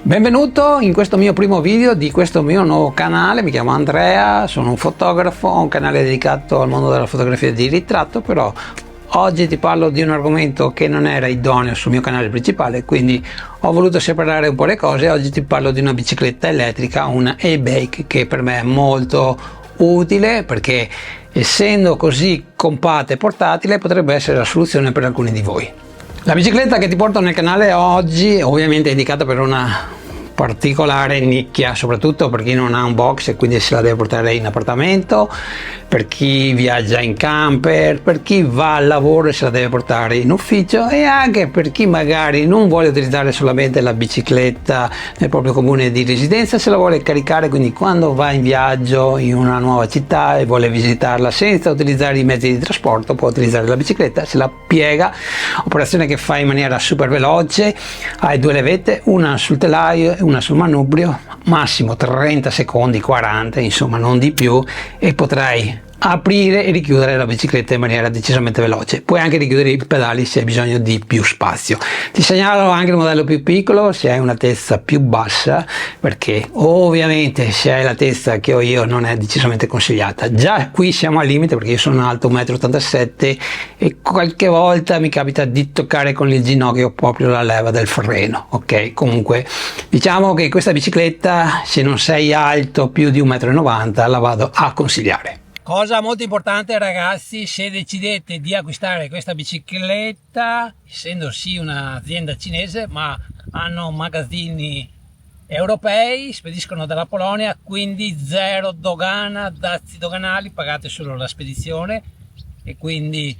Benvenuto in questo mio primo video di questo mio nuovo canale. Mi chiamo Andrea, sono un fotografo, ho un canale dedicato al mondo della fotografia di ritratto, però oggi ti parlo di un argomento che non era idoneo sul mio canale principale, quindi ho voluto separare un po' le cose. Oggi ti parlo di una bicicletta elettrica, una e-bike, che per me è molto utile perché, essendo così compatta e portatile, potrebbe essere la soluzione per alcuni di voi. La bicicletta che ti porto nel canale oggi ovviamente è indicata per una particolare nicchia, soprattutto per chi non ha un box e quindi se la deve portare in appartamento, per chi viaggia in camper, per chi va al lavoro e se la deve portare in ufficio, e anche per chi magari non vuole utilizzare solamente la bicicletta nel proprio comune di residenza, se la vuole caricare, quindi quando va in viaggio in una nuova città e vuole visitarla senza utilizzare i mezzi di trasporto, può utilizzare la bicicletta, se la piega, operazione che fa in maniera super veloce. Hai due levette, una sul telaio e una sul manubrio, massimo 30 secondi, 40, insomma non di più, e potrai aprire e richiudere la bicicletta in maniera decisamente veloce. Puoi anche richiudere i pedali se hai bisogno di più spazio. Ti segnalo anche il modello più piccolo se hai un'altezza più bassa, perché ovviamente se hai l'altezza che ho io non è decisamente consigliata. Già qui siamo al limite perché io sono alto 1,87 m e qualche volta mi capita di toccare con il ginocchio proprio la leva del freno. Ok, comunque diciamo che questa bicicletta, se non sei alto più di 1,90 m, la vado a consigliare. Cosa molto importante, ragazzi, se decidete di acquistare questa bicicletta, essendo sì un'azienda cinese, ma hanno magazzini europei, spediscono dalla Polonia, quindi zero dogana, dazi doganali, pagate solo la spedizione, e quindi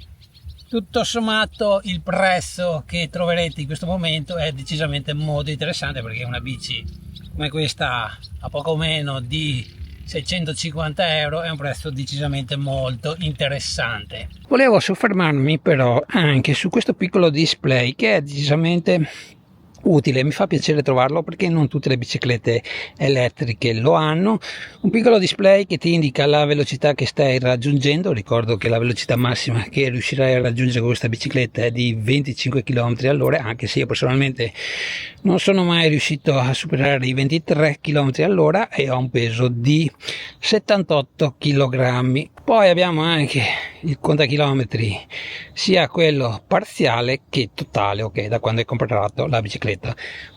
tutto sommato il prezzo che troverete in questo momento è decisamente molto interessante, perché una bici come questa a poco meno di 650 euro è un prezzo decisamente molto interessante. Volevo soffermarmi però anche su questo piccolo display che è decisamente utile, mi fa piacere trovarlo perché non tutte le biciclette elettriche lo hanno. Un piccolo display che ti indica la velocità che stai raggiungendo. Ricordo che la velocità massima che riuscirai a raggiungere con questa bicicletta è di 25 km all'ora, anche se io personalmente non sono mai riuscito a superare i 23 km all'ora e ho un peso di 78 kg. Poi abbiamo anche il contachilometri, sia quello parziale che totale, ok, da quando hai comprato la bicicletta.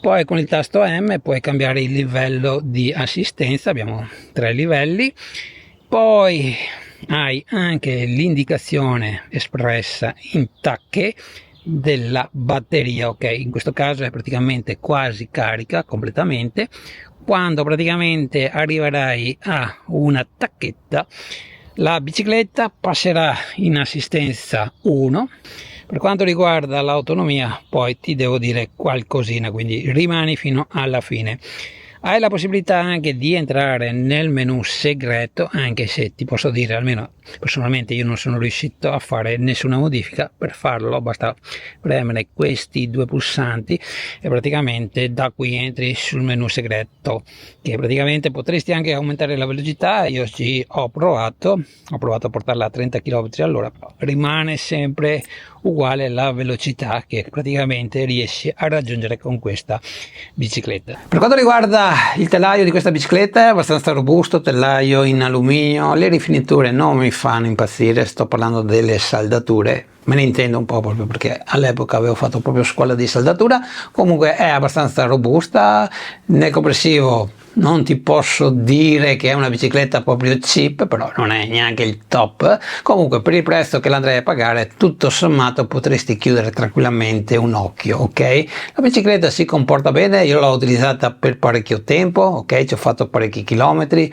Poi con il tasto M puoi cambiare il livello di assistenza, abbiamo 3 livelli. Poi hai anche l'indicazione espressa in tacche della batteria, ok, in questo caso è praticamente quasi carica completamente. Quando praticamente arriverai a una tacchetta, la bicicletta passerà in assistenza 1. Per quanto riguarda l'autonomia, poi ti devo dire qualcosina, quindi rimani fino alla fine. Hai la possibilità anche di entrare nel menu segreto, anche se ti posso dire, almeno personalmente io non sono riuscito a fare nessuna modifica. Per farlo basta premere questi due pulsanti e praticamente da qui entri sul menu segreto, che praticamente potresti anche aumentare la velocità. Io ci ho provato a portarla a 30 km all'ora, però rimane sempre uguale la velocità che praticamente riesci a raggiungere con questa bicicletta. Per quanto riguarda il telaio di questa bicicletta, è abbastanza robusto, telaio in alluminio. Le rifiniture non mi fanno impazzire, sto parlando delle saldature, me ne intendo un po' proprio perché all'epoca avevo fatto proprio scuola di saldatura. Comunque è abbastanza robusta. Nel complessivo non ti posso dire che è una bicicletta proprio cheap, però non è neanche il top. Comunque per il prezzo che l'andrei a pagare, tutto sommato potresti chiudere tranquillamente un occhio, ok? La bicicletta si comporta bene, io l'ho utilizzata per parecchio tempo, ok? Ci ho fatto parecchi chilometri.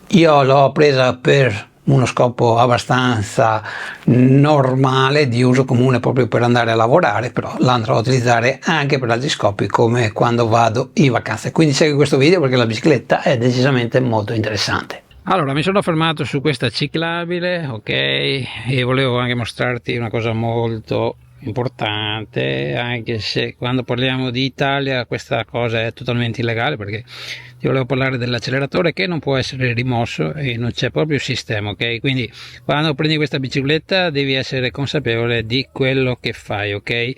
Io l'ho presa per uno scopo abbastanza normale, di uso comune, proprio per andare a lavorare, però l'andrò a utilizzare anche per altri scopi, come quando vado in vacanza. Quindi segui questo video perché la bicicletta è decisamente molto interessante. Allora, mi sono fermato su questa ciclabile, ok, e volevo anche mostrarti una cosa molto importante, anche se quando parliamo di Italia questa cosa è totalmente illegale, perché ti volevo parlare dell'acceleratore che non può essere rimosso e non c'è proprio il sistema, ok? Quindi quando prendi questa bicicletta devi essere consapevole di quello che fai, ok?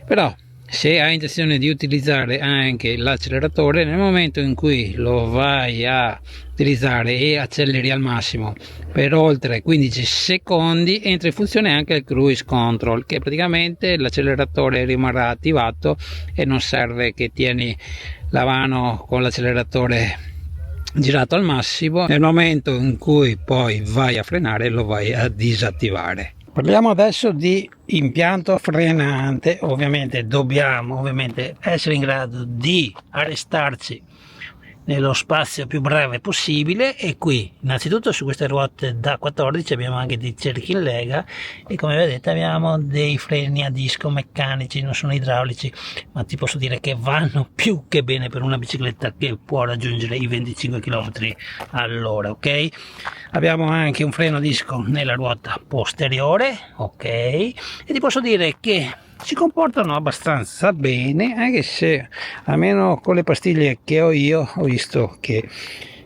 Però se hai intenzione di utilizzare anche l'acceleratore, nel momento in cui lo vai a utilizzare e acceleri al massimo per oltre 15 secondi, entra in funzione anche il cruise control, che praticamente l'acceleratore rimarrà attivato e non serve che tieni la mano con l'acceleratore girato al massimo. Nel momento in cui poi vai a frenare lo vai a disattivare. Parliamo adesso di impianto frenante. Ovviamente dobbiamo essere in grado di arrestarci nello spazio più breve possibile, e qui innanzitutto su queste ruote da 14 abbiamo anche dei cerchi in lega e come vedete abbiamo dei freni a disco meccanici, non sono idraulici, ma ti posso dire che vanno più che bene per una bicicletta che può raggiungere i 25 km all'ora, ok? Abbiamo anche un freno a disco nella ruota posteriore, ok, e ti posso dire che si comportano abbastanza bene, anche se almeno con le pastiglie che ho io ho visto che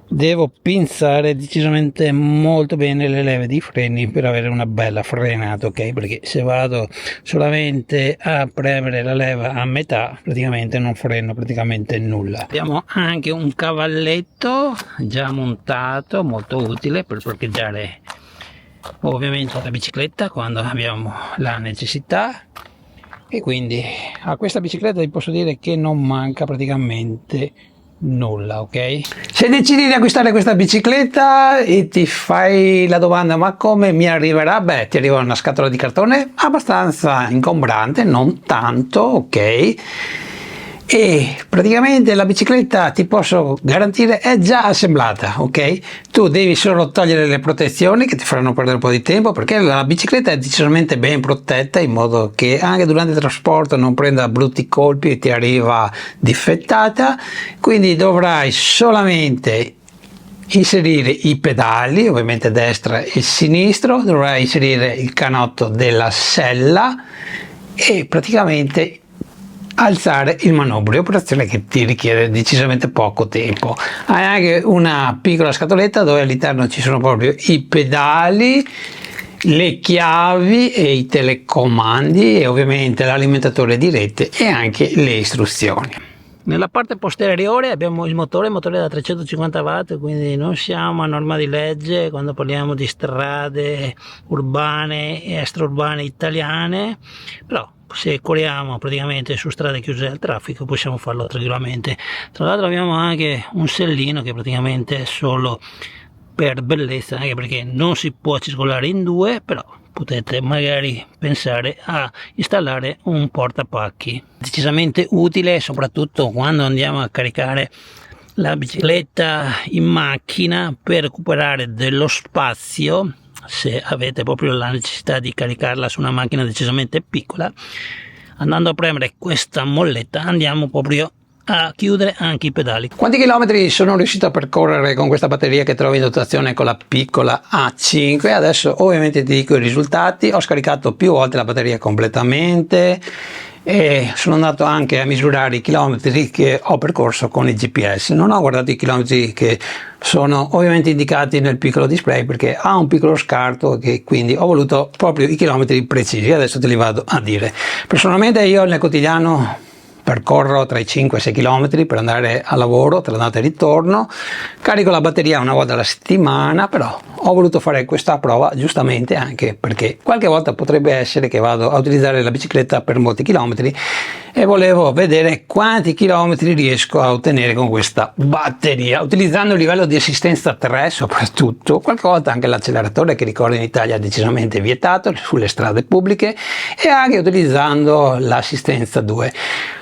devo pinzare decisamente molto bene le leve di freni per avere una bella frenata, ok? Perché se vado solamente a premere la leva a metà praticamente non freno praticamente nulla. Abbiamo anche un cavalletto già montato, molto utile per parcheggiare ovviamente la bicicletta quando abbiamo la necessità. E quindi a questa bicicletta vi posso dire che non manca praticamente nulla, ok? Se decidi di acquistare questa bicicletta e ti fai la domanda ma come mi arriverà, beh, ti arriva una scatola di cartone abbastanza ingombrante, non tanto, ok? E praticamente la bicicletta, ti posso garantire, è già assemblata, ok? Tu devi solo togliere le protezioni che ti faranno perdere un po' di tempo, perché la bicicletta è decisamente ben protetta in modo che anche durante il trasporto non prenda brutti colpi e ti arriva difettata. Quindi dovrai solamente inserire i pedali, ovviamente destra e sinistro, dovrai inserire il canotto della sella e praticamente alzare il manubrio, operazione che ti richiede decisamente poco tempo. Hai anche una piccola scatoletta dove all'interno ci sono proprio i pedali, le chiavi e i telecomandi e ovviamente l'alimentatore di rete e anche le istruzioni. Nella parte posteriore abbiamo il motore da 350 watt, quindi non siamo a norma di legge quando parliamo di strade urbane e extraurbane italiane, però se corriamo praticamente su strade chiuse al traffico possiamo farlo tranquillamente. Tra l'altro abbiamo anche un sellino che praticamente è solo per bellezza, anche perché non si può circolare in due, però potete magari pensare a installare un portapacchi, decisamente utile soprattutto quando andiamo a caricare la bicicletta in macchina per recuperare dello spazio. Se avete proprio la necessità di caricarla su una macchina decisamente piccola, andando a premere questa molletta andiamo proprio a chiudere anche i pedali. Quanti chilometri sono riuscito a percorrere con questa batteria che trovo in dotazione con la piccola A5? Adesso ovviamente ti dico i risultati. Ho scaricato più volte la batteria completamente e sono andato anche a misurare i chilometri che ho percorso con il GPS. Non ho guardato i chilometri che sono ovviamente indicati nel piccolo display perché ha un piccolo scarto, che quindi ho voluto proprio i chilometri precisi. Adesso te li vado a dire. Personalmente io nel quotidiano percorro tra i 5 e 6 km per andare al lavoro, tra l'andata e ritorno, carico la batteria una volta alla settimana, però ho voluto fare questa prova giustamente anche perché qualche volta potrebbe essere che vado a utilizzare la bicicletta per molti chilometri e volevo vedere quanti chilometri riesco a ottenere con questa batteria, utilizzando il livello di assistenza 3 soprattutto, qualche volta anche l'acceleratore che ricordo in Italia è decisamente vietato sulle strade pubbliche, e anche utilizzando l'assistenza 2.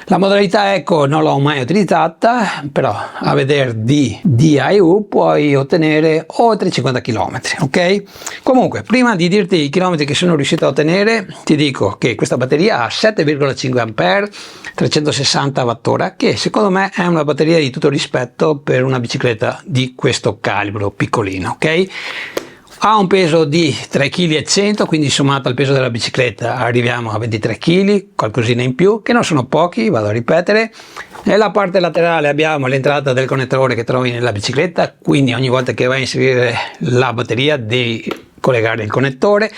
La modalità eco non l'ho mai utilizzata, però a vedere di DIU puoi ottenere oltre 50 km, ok? Comunque, prima di dirti i chilometri che sono riuscito a ottenere, ti dico che questa batteria ha 7,5 A, 360 Wh, che secondo me è una batteria di tutto rispetto per una bicicletta di questo calibro piccolino, ok? Ha un peso di 3,1 kg, quindi sommato al peso della bicicletta arriviamo a 23 kg, qualcosina in più, che non sono pochi, vado a ripetere. Nella parte laterale abbiamo l'entrata del connettore che trovi nella bicicletta, quindi ogni volta che vai a inserire la batteria devi collegare il connettore.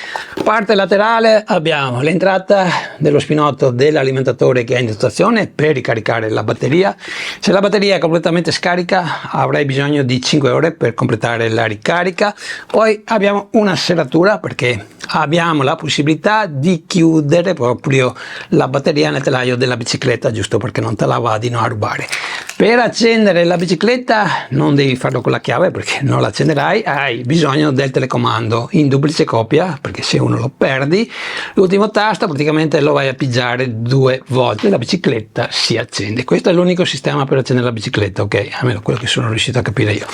Parte laterale abbiamo l'entrata dello spinotto dell'alimentatore che è in dotazione per ricaricare la batteria. Se la batteria è completamente scarica avrai bisogno di 5 ore per completare la ricarica. Poi abbiamo una serratura perché abbiamo la possibilità di chiudere proprio la batteria nel telaio della bicicletta, giusto perché non te la vadino a rubare. Per accendere la bicicletta non devi farlo con la chiave perché non la accenderai, hai bisogno del telecomando in duplice copia perché se uno lo perdi, l'ultimo tasto praticamente lo vai a pigiare 2 volte e la bicicletta si accende. Questo è l'unico sistema per accendere la bicicletta, ok? Almeno quello che sono riuscito a capire io.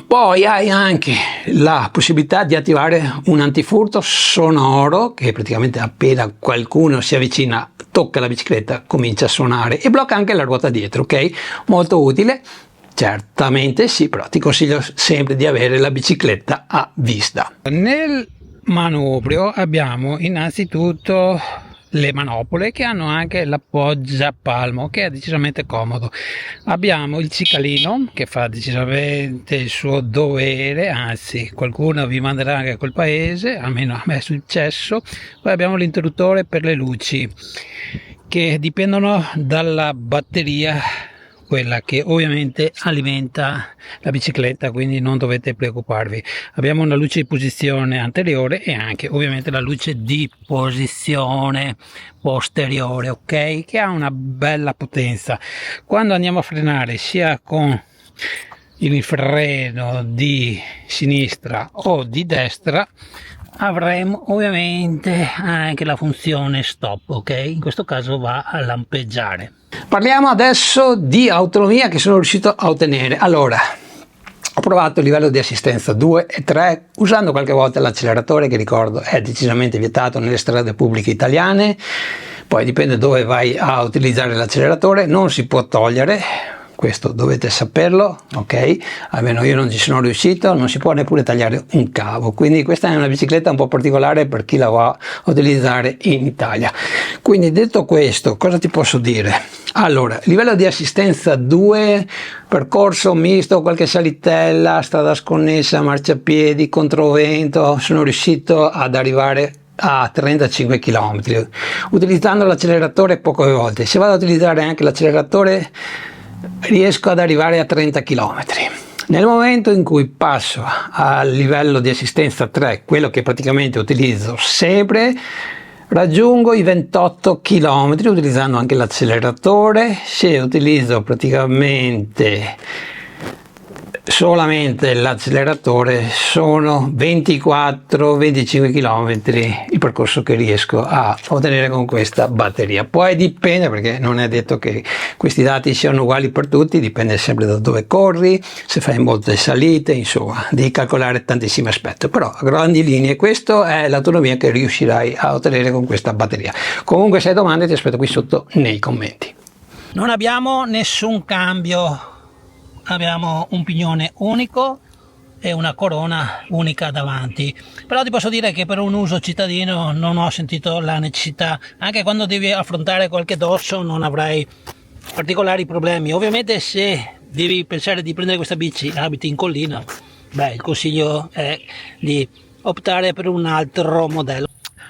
Poi hai anche la possibilità di attivare un antifurto sonoro che praticamente appena qualcuno si avvicina, tocca la bicicletta, comincia a suonare e blocca anche la ruota dietro, ok? Molto utile, certamente sì, però ti consiglio sempre di avere la bicicletta a vista. Nel manubrio abbiamo innanzitutto le manopole che hanno anche l'appoggiapalmo che è decisamente comodo. Abbiamo il cicalino che fa decisamente il suo dovere, anzi qualcuno vi manderà anche a quel paese, almeno a me è successo. Poi abbiamo l'interruttore per le luci che dipendono dalla batteria, quella che ovviamente alimenta la bicicletta, quindi non dovete preoccuparvi. Abbiamo una luce di posizione anteriore e anche ovviamente la luce di posizione posteriore, ok, che ha una bella potenza. Quando andiamo a frenare sia con il freno di sinistra o di destra avremo ovviamente anche la funzione stop, ok, in questo caso va a lampeggiare. Parliamo adesso di autonomia che sono riuscito a ottenere. Allora, ho provato il livello di assistenza 2 e 3 usando qualche volta l'acceleratore, che ricordo è decisamente vietato nelle strade pubbliche italiane. Poi dipende dove vai a utilizzare l'acceleratore, non si può togliere. Questo dovete saperlo, ok? Almeno io non ci sono riuscito, non si può neppure tagliare un cavo, quindi questa è una bicicletta un po' particolare per chi la va a utilizzare in Italia. Quindi detto questo, cosa ti posso dire? Allora, livello di assistenza 2, percorso misto, qualche salitella, strada sconnessa, marciapiedi, controvento, sono riuscito ad arrivare a 35 km utilizzando l'acceleratore poche volte. Se vado ad utilizzare anche l'acceleratore riesco ad arrivare a 30 km. Nel momento in cui passo al livello di assistenza 3, quello che praticamente utilizzo sempre, raggiungo i 28 km utilizzando anche l'acceleratore. Se utilizzo praticamente solamente l'acceleratore sono 24-25 km il percorso che riesco a ottenere con questa batteria. Poi dipende, perché non è detto che questi dati siano uguali per tutti, dipende sempre da dove corri, se fai molte salite, insomma devi calcolare tantissimi aspetti, però a grandi linee questa è l'autonomia che riuscirai a ottenere con questa batteria. Comunque se hai domande ti aspetto qui sotto nei commenti. Non abbiamo nessun cambio, abbiamo un pignone unico e una corona unica davanti, però ti posso dire che per un uso cittadino non ho sentito la necessità. Anche quando devi affrontare qualche dosso non avrai particolari problemi. Ovviamente se devi pensare di prendere questa bici e abiti in collina, beh, il consiglio è di optare per un altro modello.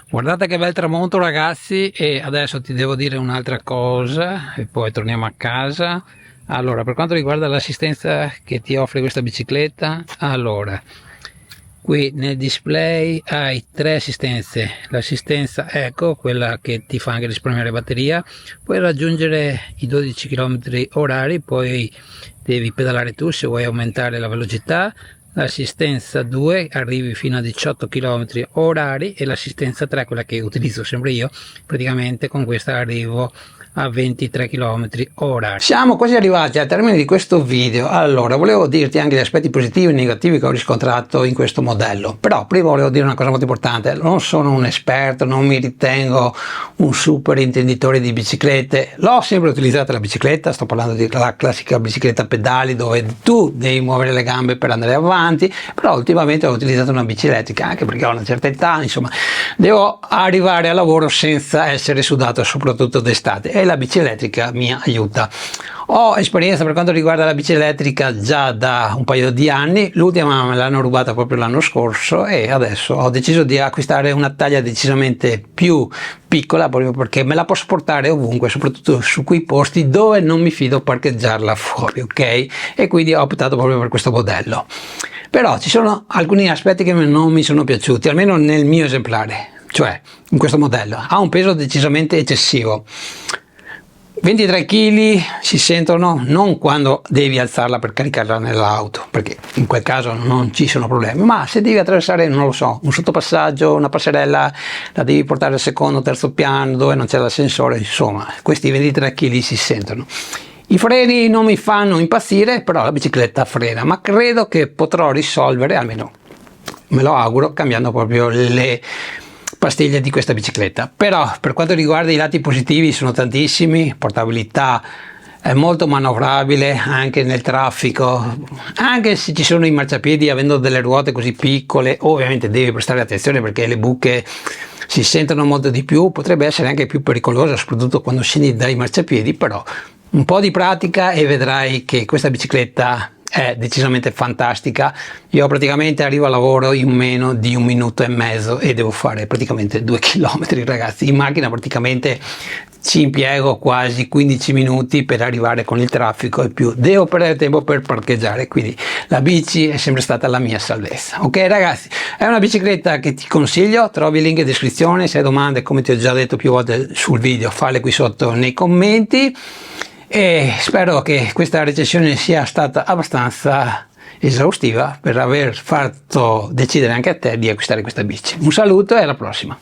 Guardate che bel tramonto ragazzi, e adesso ti devo dire un'altra cosa e poi torniamo a casa. Allora, per quanto riguarda l'assistenza che ti offre questa bicicletta, allora qui nel display hai 3 assistenze. L'assistenza eco, quella che ti fa anche risparmiare batteria, puoi raggiungere i 12 km orari, poi devi pedalare tu se vuoi aumentare la velocità. L'assistenza 2 arrivi fino a 18 km orari e l'assistenza 3, quella che utilizzo sempre io, praticamente con questa arrivo a 23 km orari. Siamo quasi arrivati al termine di questo video. Allora, volevo dirti anche gli aspetti positivi e negativi che ho riscontrato in questo modello, però prima volevo dire una cosa molto importante: non sono un esperto, non mi ritengo un super intenditore di biciclette, l'ho sempre utilizzata la bicicletta, sto parlando della classica bicicletta pedali dove tu devi muovere le gambe per andare avanti, però ultimamente ho utilizzato una bici elettrica anche perché ho una certa età, insomma devo arrivare al lavoro senza essere sudato, soprattutto d'estate, e la bici elettrica mi aiuta. Ho esperienza per quanto riguarda la bici elettrica già da un paio di anni, l'ultima me l'hanno rubata proprio l'anno scorso e adesso ho deciso di acquistare una taglia decisamente più piccola proprio perché me la posso portare ovunque, soprattutto su quei posti dove non mi fido parcheggiarla fuori, ok? E quindi ho optato proprio per questo modello. Però ci sono alcuni aspetti che non mi sono piaciuti, almeno nel mio esemplare, cioè in questo modello. Ha un peso decisamente eccessivo. 23 kg si sentono non quando devi alzarla per caricarla nell'auto, perché in quel caso non ci sono problemi, ma se devi attraversare, non lo so, un sottopassaggio, una passerella, la devi portare al secondo, terzo piano dove non c'è l'ascensore, insomma, questi 23 kg si sentono. I freni non mi fanno impazzire, però la bicicletta frena, ma credo che potrò risolvere, almeno me lo auguro, cambiando proprio le pastiglie di questa bicicletta. Però per quanto riguarda i lati positivi sono tantissimi: portabilità, è molto manovrabile anche nel traffico, anche se ci sono i marciapiedi, avendo delle ruote così piccole ovviamente devi prestare attenzione perché le buche si sentono molto di più, potrebbe essere anche più pericolosa soprattutto quando scendi dai marciapiedi, però un po' di pratica e vedrai che questa bicicletta è decisamente fantastica. Io praticamente arrivo al lavoro in meno di 1 minuto e mezzo e devo fare praticamente 2 chilometri, ragazzi. In macchina praticamente ci impiego quasi 15 minuti per arrivare con il traffico e più devo perdere tempo per parcheggiare, quindi la bici è sempre stata la mia salvezza. Ok ragazzi, è una bicicletta che ti consiglio, trovi il link in descrizione. Se hai domande, come ti ho già detto più volte sul video, falle qui sotto nei commenti. E spero che questa recensione sia stata abbastanza esaustiva per aver fatto decidere anche a te di acquistare questa bici. Un saluto e alla prossima!